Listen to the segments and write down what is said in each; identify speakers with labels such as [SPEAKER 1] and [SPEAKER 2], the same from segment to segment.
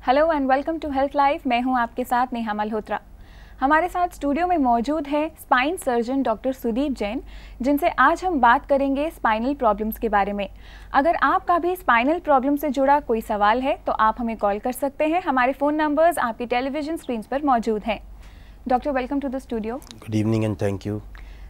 [SPEAKER 1] Hello and welcome to health life. मैं हूं आपके साथ नेहा मल्होत्रा। हमारे साथ स्टूडियो में मौजूद है spine surgeon doctor Sudeep Jain, जिनसे आज हम बात करेंगे स्पाइनल प्रॉब्लम्स के बारे में। अगर आपका भी स्पाइनल प्रॉब्लम से जुड़ा कोई सवाल है तो आप हमें कॉल कर सकते हैं। हमारे फ़ोन नंबर्स आपकी टेलीविज़न स्क्रीन पर मौजूद हैं। Doctor, welcome to the studio.
[SPEAKER 2] Good evening and thank you.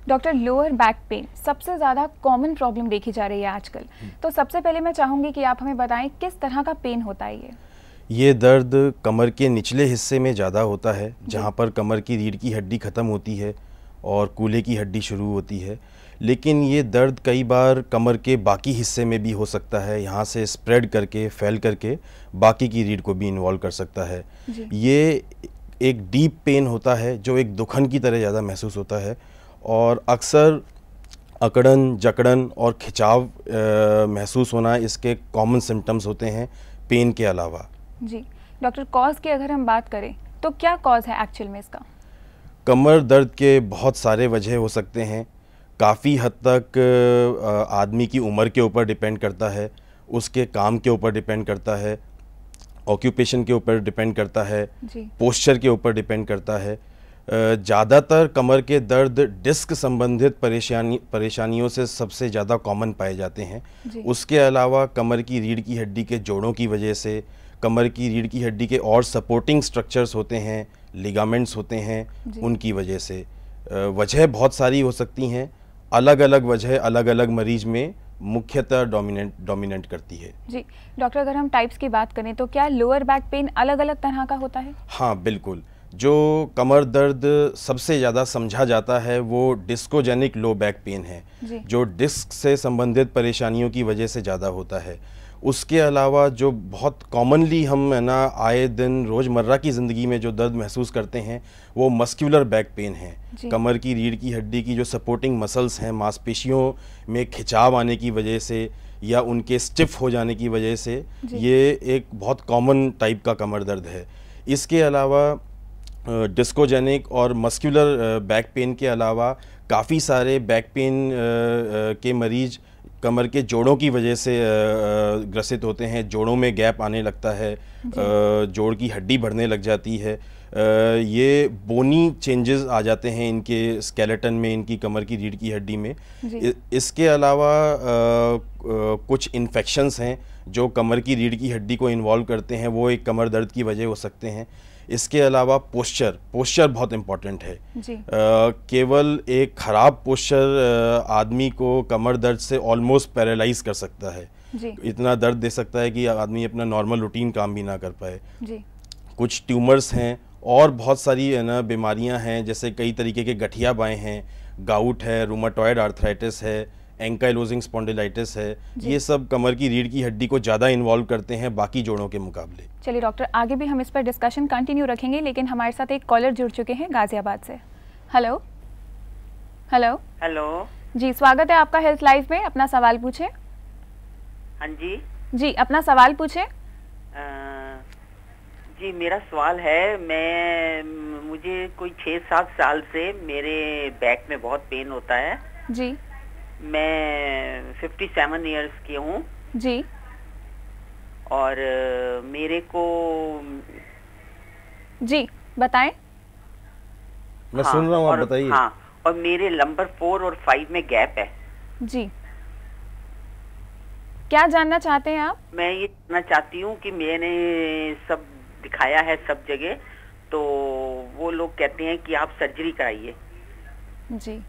[SPEAKER 1] Doctor, lower back pain सबसे ज़्यादा कॉमन प्रॉब्लम देखी जा रही है आजकल, तो सबसे पहले मैं चाहूँगी कि आप हमें बताएं किस तरह का पेन होता है
[SPEAKER 2] ये दर्द कमर के निचले हिस्से में ज़्यादा होता है, जहाँ पर कमर की रीढ़ की हड्डी ख़त्म होती है और कूल्हे की हड्डी शुरू होती है। लेकिन ये दर्द कई बार कमर के बाकी हिस्से में भी हो सकता है, यहाँ से स्प्रेड करके फैल करके बाकी की रीढ़ को भी इन्वॉल्व कर सकता है। ये एक डीप पेन होता है जो एक दुखन की तरह ज़्यादा महसूस होता है और अक्सर अकड़न, जकड़न और खिंचाव महसूस होना इसके कॉमन सिम्टम्स होते हैं पेन के अलावा।
[SPEAKER 1] जी डॉक्टर, कॉज की अगर हम बात करें तो क्या कॉज है एक्चुअल में इसका?
[SPEAKER 2] कमर दर्द के बहुत सारे वजह हो सकते हैं। काफ़ी हद तक आदमी की उम्र के ऊपर डिपेंड करता है, उसके काम के ऊपर डिपेंड करता है, ऑक्यूपेशन के ऊपर डिपेंड करता है, पोस्चर के ऊपर डिपेंड करता है। ज़्यादातर कमर के दर्द डिस्क संबंधित परेशानियों से सबसे ज़्यादा कॉमन पाए जाते हैं। उसके अलावा कमर की रीढ़ की हड्डी के जोड़ों की वजह से, कमर की रीढ़ की हड्डी के और सपोर्टिंग स्ट्रक्चर्स होते हैं, लिगामेंट्स होते हैं, उनकी वजह से वजह बहुत सारी हो सकती हैं। अलग अलग वजह अलग अलग मरीज में मुख्यतः डोमिनेंट करती है।
[SPEAKER 1] जी डॉक्टर, अगर हम टाइप्स की बात करें तो क्या लोअर बैक पेन अलग अलग तरह का होता है?
[SPEAKER 2] हाँ बिल्कुल। जो कमर दर्द सबसे ज़्यादा समझा जाता है वो डिस्कोजेनिक लो बैक पेन है, जो डिस्क से संबंधित परेशानियों की वजह से ज़्यादा होता है। उसके अलावा जो बहुत कॉमनली हम है ना आए दिन रोज़मर्रा की ज़िंदगी में जो दर्द महसूस करते हैं वो मस्क्यूलर बैक पेन है। कमर की रीढ़ की हड्डी की जो सपोर्टिंग मसल्स हैं, मांसपेशियों में खिंचाव आने की वजह से या उनके स्टिफ हो जाने की वजह से ये एक बहुत कॉमन टाइप का कमर दर्द है। इसके अलावा डिस्कोजेनिक और मस्क्यूलर बैक पेन के अलावा काफ़ी सारे बैक पेन के मरीज कमर के जोड़ों की वजह से ग्रसित होते हैं। जोड़ों में गैप आने लगता है, जोड़ की हड्डी बढ़ने लग जाती है, ये बोनी चेंजेस आ जाते हैं इनके स्केलेटन में, इनकी कमर की रीढ़ की हड्डी में। इसके अलावा कुछ इन्फेक्शंस हैं जो कमर की रीढ़ की हड्डी को इन्वॉल्व करते हैं, वो एक कमर दर्द की वजह हो सकते हैं। इसके अलावा पोस्चर बहुत इम्पॉर्टेंट है। केवल एक ख़राब पोस्चर आदमी को कमर दर्द से ऑलमोस्ट पैरालाइज कर सकता है। इतना दर्द दे सकता है कि आदमी अपना नॉर्मल रूटीन काम भी ना कर पाए। कुछ ट्यूमर्स हैं और बहुत सारी है ना बीमारियां हैं, जैसे कई तरीके के गठिया बाएँ हैं, गाउट है, रूमाटॉयड आर्थराइटिस है, एंकाइलोजिंग स्पॉन्डिलाइटिस है। ये सब कमर की रीढ़ की हड्डी को ज़्यादा इन्वॉल्व करते हैं बाकी जोड़ों के मुकाबले।
[SPEAKER 1] चलिए डॉक्टर, आगे भी हम इस पर डिस्कशन कंटिन्यू रखेंगे, लेकिन हमारे साथ एक कॉलर जुड़ चुके हैं गाजियाबाद से। हेलो हेलो
[SPEAKER 3] हेलो
[SPEAKER 1] जी, स्वागत है आपका हेल्थ लाइफ में। अपना सवाल पूछे।
[SPEAKER 3] हाँ जी
[SPEAKER 1] जी, अपना सवाल पूछे।
[SPEAKER 3] जी मेरा सवाल है, मुझे कोई 6-7 साल से मेरे बैक में बहुत पेन होता है
[SPEAKER 1] जी।
[SPEAKER 3] मैं 57 इयर्स की हूँ
[SPEAKER 1] जी।
[SPEAKER 3] और मेरे को
[SPEAKER 1] जी बताएं।
[SPEAKER 2] मैं सुन रहा हूँ, आप बताइए।
[SPEAKER 3] हाँ, और मेरे नंबर 4 और 5 में गैप है।
[SPEAKER 1] जी, क्या जानना चाहते हैं आप?
[SPEAKER 3] मैं ये जानना चाहती हूँ कि मैंने सब दिखाया है सब जगह, तो वो लोग कहते हैं कि आप सर्जरी कराइए।
[SPEAKER 1] जी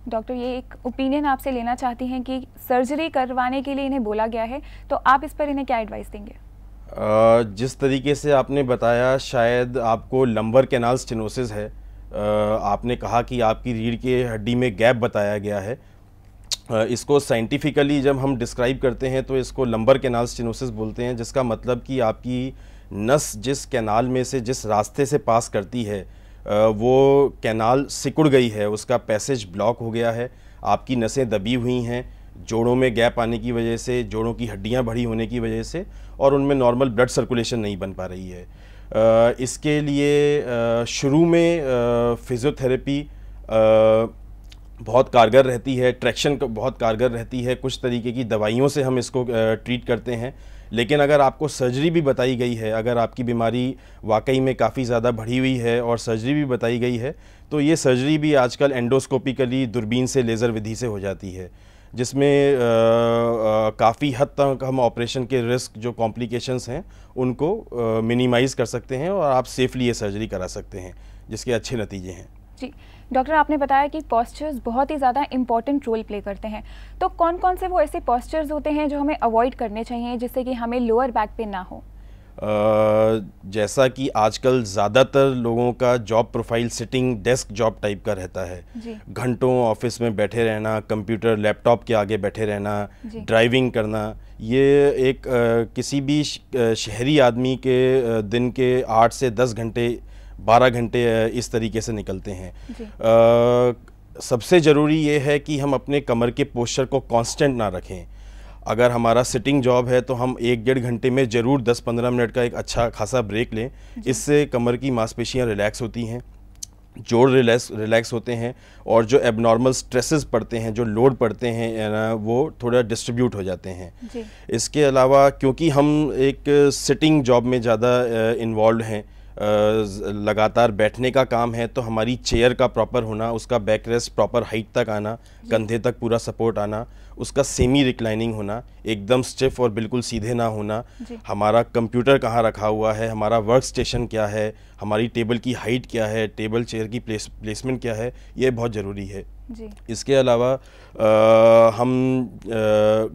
[SPEAKER 1] डॉक्टर, ये एक ओपिनियन आपसे लेना चाहती हैं कि सर्जरी करवाने के लिए इन्हें बोला गया है, तो आप इस पर इन्हें क्या एडवाइस देंगे?
[SPEAKER 2] जिस तरीके से आपने बताया, शायद आपको लंबर कैनाल स्टेनोसिस है। आपने कहा कि आपकी रीढ़ की हड्डी में गैप बताया गया है। इसको साइंटिफिकली जब हम डिस्क्राइब करते हैं तो इसको लंबर कैनाल स्टेनोसिस बोलते हैं, जिसका मतलब कि आपकी नस जिस कैनाल में से, जिस रास्ते से पास करती है, वो कैनाल सिकुड़ गई है, उसका पैसेज ब्लॉक हो गया है, आपकी नसें दबी हुई हैं, जोड़ों में गैप आने की वजह से, जोड़ों की हड्डियां बढ़ी होने की वजह से, और उनमें नॉर्मल ब्लड सर्कुलेशन नहीं बन पा रही है। इसके लिए शुरू में फिजियोथेरेपी बहुत कारगर रहती है, ट्रैक्शन बहुत कारगर रहती है, कुछ तरीके की दवाइयों से हम इसको ट्रीट करते हैं। लेकिन अगर आपको सर्जरी भी बताई गई है, अगर आपकी बीमारी वाकई में काफ़ी ज़्यादा बढ़ी हुई है और सर्जरी भी बताई गई है, तो ये सर्जरी भी आजकल एंडोस्कोपिकली दूरबीन से लेज़र विधि से हो जाती है, जिसमें काफ़ी हद तक हम ऑपरेशन के रिस्क जो कॉम्प्लिकेशंस हैं उनको मिनिमाइज़ कर सकते हैं और आप सेफली ये सर्जरी करा सकते हैं, जिसके अच्छे नतीजे हैं।
[SPEAKER 1] जी डॉक्टर, आपने बताया कि पॉस्चर्स बहुत ही ज़्यादा इम्पॉर्टेंट रोल प्ले करते हैं, तो कौन कौन से वो ऐसे पॉस्चर्स होते हैं जो हमें अवॉइड करने चाहिए जिससे कि हमें लोअर बैक पेन ना हो?
[SPEAKER 2] जैसा कि आजकल ज़्यादातर लोगों का job profile sitting desk job type का रहता है, घंटों ऑफिस में बैठे रहना, कंप्यूटर लैपटॉप के आगे बैठे रहना, ड्राइविंग करना, ये एक किसी भी शहरी आदमी के दिन के 8 से 10 घंटे 12 घंटे इस तरीके से निकलते हैं। सबसे ज़रूरी ये है कि हम अपने कमर के पोस्चर को कांस्टेंट ना रखें। अगर हमारा सिटिंग जॉब है तो हम 1-1.5 घंटे में ज़रूर 10-15 मिनट का एक अच्छा खासा ब्रेक लें। इससे कमर की मांसपेशियां रिलैक्स होती हैं, जोड़ रिलैक्स होते हैं और जो एबनॉर्मल स्ट्रेसेस पड़ते हैं, जो लोड पड़ते हैं ना, वो थोड़ा डिस्ट्रीब्यूट हो जाते हैं। इसके अलावा क्योंकि हम एक सिटिंग जॉब में ज़्यादा इन्वॉल्व हैं, लगातार बैठने का काम है, तो हमारी चेयर का प्रॉपर होना, उसका बैक रेस्ट प्रॉपर हाइट तक आना, कंधे तक पूरा सपोर्ट आना, उसका सेमी रिक्लाइनिंग होना, एकदम स्टिफ और बिल्कुल सीधे ना होना, हमारा कंप्यूटर कहाँ रखा हुआ है, हमारा वर्क स्टेशन क्या है, हमारी टेबल की हाइट क्या है, टेबल चेयर की प्लेसमेंट क्या है, ये बहुत ज़रूरी है। इसके अलावा हम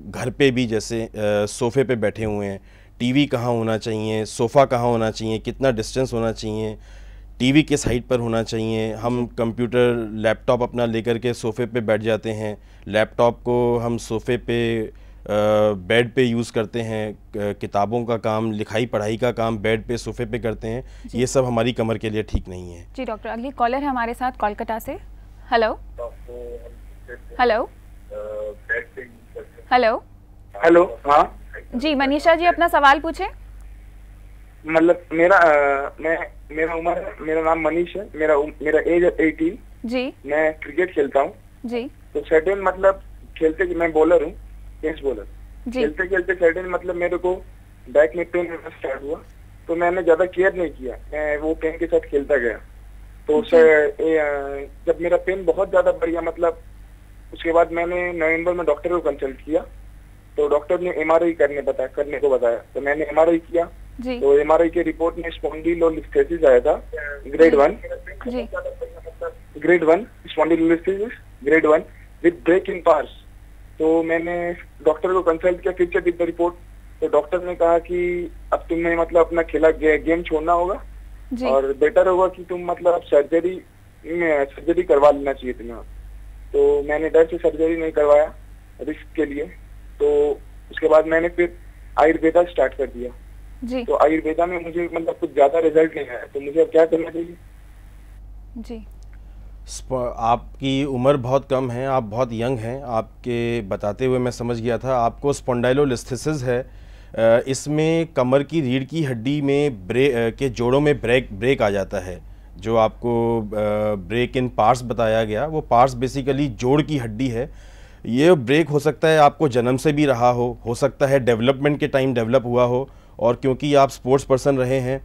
[SPEAKER 2] घर पे भी जैसे सोफ़े पे बैठे हुए हैं, टीवी कहाँ होना चाहिए, सोफ़ा कहाँ होना चाहिए, कितना डिस्टेंस होना चाहिए, टीवी किस हाइट पर होना चाहिए। हम कंप्यूटर लैपटॉप अपना लेकर के सोफ़े पे बैठ जाते हैं, लैपटॉप को हम सोफ़े पे बेड पे यूज़ करते हैं, किताबों का काम, लिखाई पढ़ाई का काम बेड पे सोफ़े पे करते हैं, ये सब हमारी कमर के लिए ठीक नहीं है।
[SPEAKER 1] जी डॉक्टर, अगली कॉलर है हमारे साथ कोलकाता से। Hello hello hello
[SPEAKER 4] hello. हाँ
[SPEAKER 1] जी, मनीषा जी अपना सवाल पूछे।
[SPEAKER 4] मतलब मेरा नाम मनीष है, मेरा एज 18 जी। मैं क्रिकेट खेलता हूँ जी। तो सडन मतलब खेलते, मैं बॉलर हूँ, पेस बॉलर। खेलते खेलते सडन मतलब मेरे को बैक में पेन होना स्टार्ट हुआ, तो मैंने ज्यादा केयर नहीं किया, मैं वो पेन के साथ खेलता गया। तो जब मेरा पेन बहुत ज्यादा बढ़ गया, मतलब उसके बाद मैंने नवंबर में डॉक्टर को कंसल्ट किया, तो डॉक्टर ने MRI करने को बताया। तो मैंने MRI किया, तो MRI के रिपोर्ट में स्पॉन्डिलोलिस्थेसिस आया था, grade 1 spondylolisthesis grade 1 with break in pars. तो मैंने डॉक्टर को कंसल्ट किया, फिर से विद द रिपोर्ट। तो डॉक्टर ने कहा कि अब तुम्हें मतलब अपना खेला गेम छोड़ना होगा और बेटर होगा कि तुम मतलब सर्जरी करवा लेना चाहिए तुम्हें। तो मैंने डर से सर्जरी नहीं करवाया रिस्क के लिए। तो उसके बाद मैंने फिर आयुर्वेदा स्टार्ट कर दिया जी। तो आयुर्वेदा में मुझे मतलब कुछ ज्यादा रिजल्ट नहीं आया, तो मुझे अब क्या करना चाहिए?
[SPEAKER 2] जी, आपकी उम्र बहुत कम है, आप बहुत यंग हैं, आपके बताते हुए मैं समझ गया था आपको स्पॉन्डाइलोलिस्थेसिस है। इसमें कमर की रीढ़ की हड्डी में के जोड़ों में ब्रेक आ जाता है। जो आपको ब्रेक इन पार्ट्स बताया गया, वो पार्ट्स बेसिकली जोड़ की हड्डी है। ये ब्रेक हो सकता है आपको जन्म से भी रहा हो सकता है डेवलपमेंट के टाइम डेवलप हुआ हो, और क्योंकि आप स्पोर्ट्स पर्सन रहे हैं,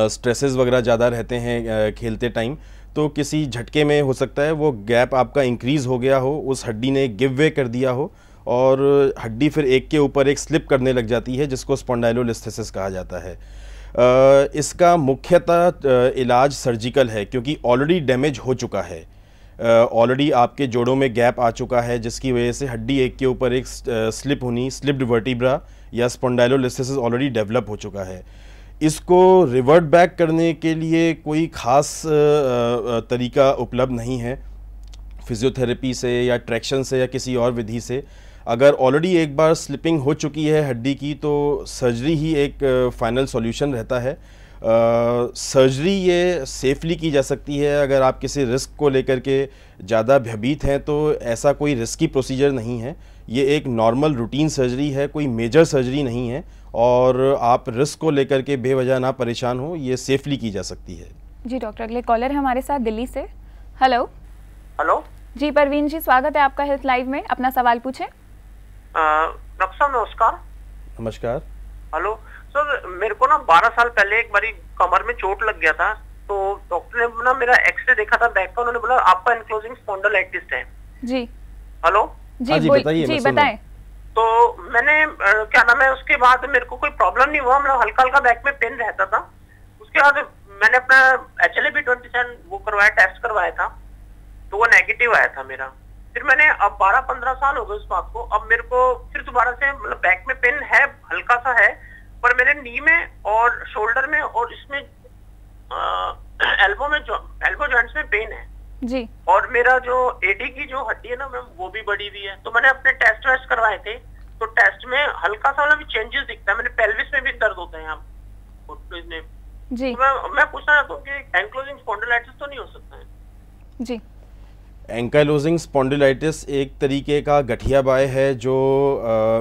[SPEAKER 2] स्ट्रेसेस वगैरह ज़्यादा रहते हैं खेलते टाइम, तो किसी झटके में हो सकता है वो गैप आपका इंक्रीज़ हो गया हो, उस हड्डी ने गिव वे कर दिया हो और हड्डी फिर एक के ऊपर एक स्लिप करने लग जाती है, जिसको स्पॉन्डाइलोलिस्थेसिस कहा जाता है। इसका मुख्यतः इलाज सर्जिकल है, क्योंकि ऑलरेडी डैमेज हो चुका है, ऑलरेडी आपके जोड़ों में गैप आ चुका है, जिसकी वजह से हड्डी एक के ऊपर एक स्लिप होनी, स्लिप्ड वर्टिब्रा या स्पॉन्डाइलोलिस्थेसिस ऑलरेडी डेवलप हो चुका है। इसको रिवर्ट बैक करने के लिए कोई ख़ास तरीका उपलब्ध नहीं है, फिजियोथेरेपी से या ट्रैक्शन से या किसी और विधि से। अगर ऑलरेडी एक बार स्लिपिंग हो चुकी है हड्डी की, तो सर्जरी ही एक फाइनल सॉल्यूशन रहता है। सर्जरी ये सेफली की जा सकती है। अगर आप किसी रिस्क को लेकर के ज़्यादा भयभीत हैं तो ऐसा कोई रिस्की प्रोसीजर नहीं है, ये एक नॉर्मल रूटीन सर्जरी है, कोई मेजर सर्जरी नहीं है, और आप रिस्क को लेकर के बेवजह ना परेशान हो, ये सेफली की जा सकती है।
[SPEAKER 1] जी डॉक्टर, अगले कॉलर है हमारे साथ दिल्ली से। हेलो
[SPEAKER 5] हेलो
[SPEAKER 1] जी परवीन जी, स्वागत है आपका हेल्थ लाइव में, अपना सवाल पूछें।
[SPEAKER 5] डॉक्टर साहब नमस्कार।
[SPEAKER 2] नमस्कार।
[SPEAKER 5] हेलो सर, मेरे को ना 12 साल पहले एक बारी कमर में चोट लग गया था, तो डॉक्टर ने ना मेरा एक्सरे देखा था बैक का, उन्होंने बोला आपका एंक्लोजिंग स्पॉन्डिलाइटिस है।
[SPEAKER 1] जी
[SPEAKER 5] हेलो
[SPEAKER 1] जी बताइए। जी बताएं।
[SPEAKER 5] तो मैंने क्या नाम है, उसके बाद मेरे को कोई प्रॉब्लम नहीं हुआ, मेरा हल्का हल्का बैक में पेन रहता था। उसके बाद मैंने अपना HLA-B27 वो करवाया, टेस्ट करवाया था, तो वो नेगेटिव आया था मेरा। फिर मैंने अब 12-15 साल हो गए उस बात को, अब मेरे को फिर दोबारा से मतलब बैक में पेन है, हल्का सा है, पर मेरे नी में और शोल्डर में और इसमें एल्बो जॉइंट्स में पेन है
[SPEAKER 1] जी।
[SPEAKER 5] और मेरा जो एडी की जो हड्डी है ना मैम, वो भी बढ़ी हुई है। तो मैंने अपने टेस्ट वेस्ट करवाए थे, तो टेस्ट में हल्का सा भी चेंजेस दिखता है, मैंने पेल्विस में भी दर्द होता है यहाँ
[SPEAKER 1] जी।
[SPEAKER 5] तो मैं पूछना चाहता हूँ कि एंक्लोजिंग स्पॉन्डिलाइटिस तो नहीं हो सकता है?
[SPEAKER 1] जी,
[SPEAKER 2] एंकाइलोजिंग स्पॉन्डिलाइटिस एक तरीके का गठिया बाय है जो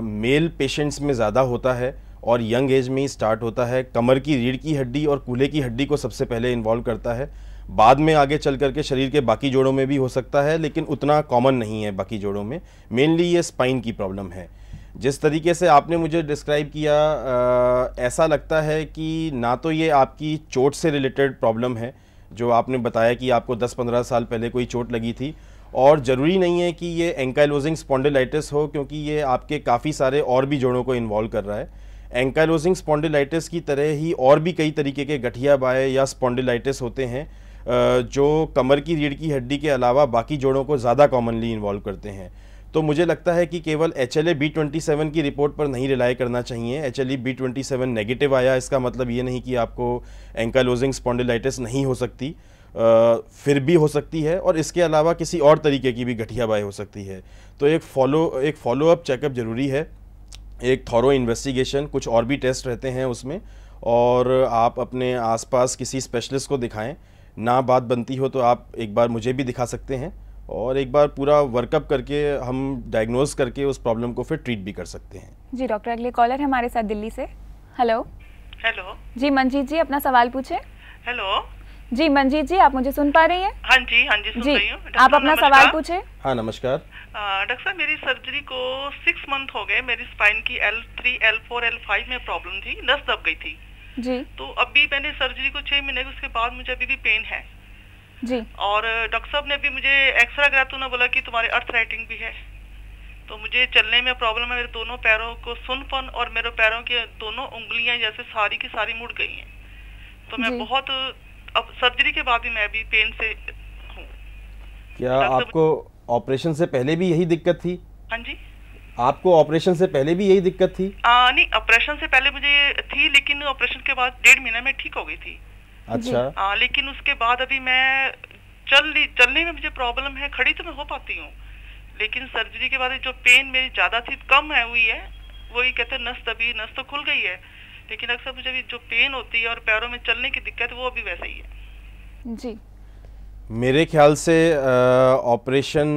[SPEAKER 2] मेल पेशेंट्स में ज़्यादा होता है और यंग एज में ही स्टार्ट होता है। कमर की रीढ़ की हड्डी और कूल्हे की हड्डी को सबसे पहले इन्वॉल्व करता है, बाद में आगे चल करके शरीर के बाकी जोड़ों में भी हो सकता है, लेकिन उतना कॉमन नहीं है बाकी जोड़ों में। मेनली ये स्पाइन की प्रॉब्लम है। जिस तरीके से आपने मुझे डिस्क्राइब किया, ऐसा लगता है कि ना तो ये आपकी चोट से रिलेटेड प्रॉब्लम है, जो आपने बताया कि आपको 10-15 साल पहले कोई चोट लगी थी, और ज़रूरी नहीं है कि ये एंकाइलोजिंग स्पॉन्डिलाइटिस हो, क्योंकि ये आपके काफ़ी सारे और भी जोड़ों को इन्वॉल्व कर रहा है। एंकाइलोजिंग स्पॉन्डिलाइटिस की तरह ही और भी कई तरीके के गठिया बाय या स्पॉन्डिलाइटिस होते हैं जो कमर की रीढ़ की हड्डी के अलावा बाकी जोड़ों को ज़्यादा कॉमनली इन्वॉल्व करते हैं। तो मुझे लगता है कि केवल HLA-B27 की रिपोर्ट पर नहीं रिलाई करना चाहिए। HLA-B27 नेगेटिव आया इसका मतलब ये नहीं कि आपको एंकाइलोजिंग स्पॉन्डिलाइटिस नहीं हो सकती, फिर भी हो सकती है, और इसके अलावा किसी और तरीके की भी गठिया बाय हो सकती है। तो एक फॉलो अप चेकअप ज़रूरी है, एक थॉरो इन्वेस्टिगेशन, कुछ और भी टेस्ट रहते हैं उसमें, और आप अपने आसपास किसी स्पेशलिस्ट को दिखाएं। ना बात बनती हो तो आप एक बार मुझे भी दिखा सकते हैं, और एक बार पूरा वर्कअप करके हम डायग्नोज करके उस प्रॉब्लम को फिर ट्रीट भी कर सकते हैं।
[SPEAKER 1] जी डॉक्टर, अगले कॉलर है हमारे साथ दिल्ली से। हेलो।
[SPEAKER 6] हेलो
[SPEAKER 1] जी मनजीत जी, अपना सवाल पूछे।
[SPEAKER 6] हेलो
[SPEAKER 1] जी मनजीत जी, आप मुझे सुन पा रही हैं?
[SPEAKER 6] हाँ जी सुन रही हूँ।
[SPEAKER 1] आप अपना सवाल पूछे।
[SPEAKER 2] हाँ नमस्कार।
[SPEAKER 6] डॉक्टर साहब, मेरी सर्जरी को 6 मंथ हो गए। मेरी स्पाइन की L3, L4, L5 में प्रॉब्लम थी, नस दब गई थी
[SPEAKER 1] जी।
[SPEAKER 6] तो अभी मैंने सर्जरी को 6 महीने, उसके बाद मुझे अभी भी पेन है
[SPEAKER 1] जी।
[SPEAKER 6] और डॉक्टर साहब ने अभी मुझे एक्सरे कराया तो उन्होंने बोला कि तुम्हारे अर्थराइटिंग भी है, तो मुझे चलने में प्रॉब्लम है। मेरे दोनों पैरों को सुनपन और मेरे पैरों की दोनों उंगलियां जैसे सारी की सारी मुड़ गई हैं, तो मैं बहुत, अब सर्जरी के बाद भी मैं अभी पेन से हूँ।
[SPEAKER 2] क्या आपको ऑपरेशन से पहले भी यही दिक्कत थी?
[SPEAKER 6] हाँ जी।
[SPEAKER 2] आपको ऑपरेशन से पहले भी यही दिक्कत थी?
[SPEAKER 6] नहीं, ऑपरेशन से पहले मुझे थी, लेकिन ऑपरेशन के बाद 1.5 महीने में ठीक हो गई थी।
[SPEAKER 2] अच्छा।
[SPEAKER 6] लेकिन उसके बाद अभी मैं चलने में मुझे प्रॉब्लम है, खड़ी तो मैं हो पाती हूँ, लेकिन सर्जरी के बाद जो पेन मेरी ज्यादा थी कम है हुई है। वही कहते हैं नस दबी, नस तो खुल गई है, लेकिन अक्सर मुझे भी जो पेन होती है और पैरों में चलने की दिक्कत वो अभी वैसे ही है।
[SPEAKER 1] जी,
[SPEAKER 2] मेरे ख्याल से ऑपरेशन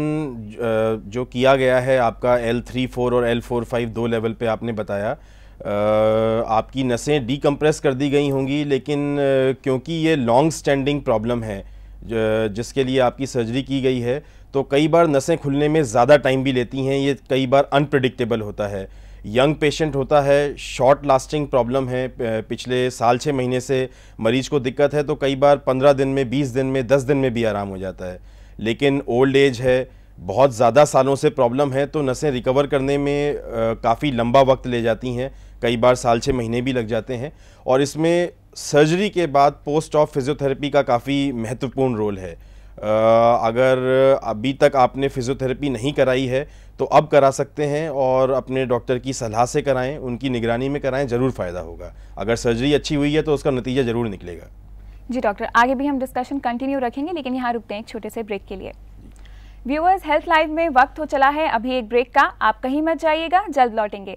[SPEAKER 2] जो किया गया है आपका L3-4 और L4-5 दो लेवल पे आपने बताया, आपकी नसें डीकम्प्रेस कर दी गई होंगी, लेकिन क्योंकि ये लॉन्ग स्टैंडिंग प्रॉब्लम है जिसके लिए आपकी सर्जरी की गई है, तो कई बार नसें खुलने में ज़्यादा टाइम भी लेती हैं। ये कई बार अनप्रेडिक्टेबल होता है। यंग पेशेंट होता है, शॉर्ट लास्टिंग प्रॉब्लम है, पिछले साल 6 महीने से मरीज को दिक्कत है, तो कई बार 15 दिन में, 20 दिन में, 10 दिन में भी आराम हो जाता है। लेकिन ओल्ड एज है, बहुत ज़्यादा सालों से प्रॉब्लम है, तो नसें रिकवर करने में काफ़ी लंबा वक्त ले जाती हैं, कई बार साल 6 महीने भी लग जाते हैं। और इसमें सर्जरी के बाद पोस्ट ऑफ फिजियोथेरेपी का काफ़ी महत्वपूर्ण रोल है। अगर अभी तक आपने फिजियोथेरेपी नहीं कराई है तो अब करा सकते हैं, और अपने डॉक्टर की सलाह से कराएं, उनकी निगरानी में कराएं, ज़रूर फ़ायदा होगा। अगर सर्जरी अच्छी हुई है तो उसका नतीजा ज़रूर निकलेगा।
[SPEAKER 1] जी डॉक्टर, आगे भी हम डिस्कशन कंटिन्यू रखेंगे, लेकिन यहाँ रुकते हैं एक छोटे से ब्रेक के लिए। व्यूअर्स, हेल्थ लाइव में वक्त हो चला है अभी एक ब्रेक का, आप कहीं मत जाइएगा, जल्द लौटेंगे।